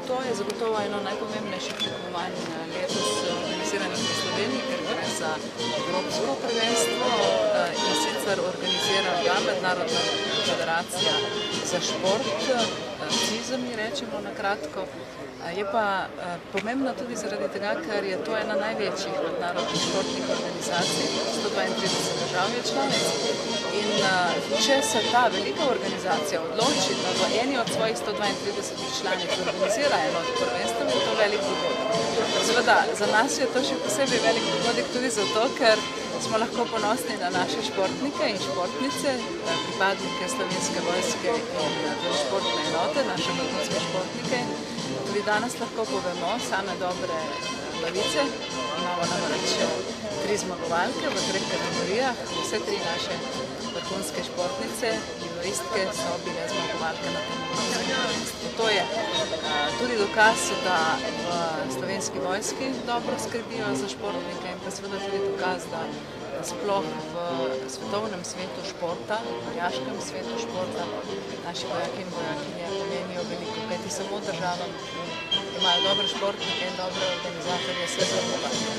To je zagotovo eno najpomembnejših tekmovanj letos organiziranih v Sloveniji, ker gre za evropsko prvenstvo in sicer organizira ga Mednarodna federacija za šport, CIZA mi rečemo na kratko. Je pa pomembno tudi zaradi tega, ker je to ena največjih mednarodnih športnih organizacij, 132 držav je članic. In če se ta velika organizacija odloči, da v eni od svojih 132 članic organizira eno od prvenstev, je to velik dogodek. Seveda, za nas je to še posebej velik dogodek tudi zato, ker smo lahko ponosni na naše športnike in športnice, pripadnike Slovenske vojske in športne enote, naše vrhunske športnike. Tudi danes lahko povemo same dobre novice. Imamo namreč 3 zmagovalke v 3 kategorijah. Vse 3 naše vrhunske športnice, judoistke so bile zmagovalke na tem prvenstvu. To je tudi dokaz, da v Slovenski vojski dobro skrbijo za športnike in pa seveda tudi dokaz, da sploh v svetovnem svetu športa, v vojaškem svetu športa, naši vojaki in vojakinje pomenijo veliko, kajti samo državam, ki imajo dobre športnike in dobre organizatorje, se zaupa.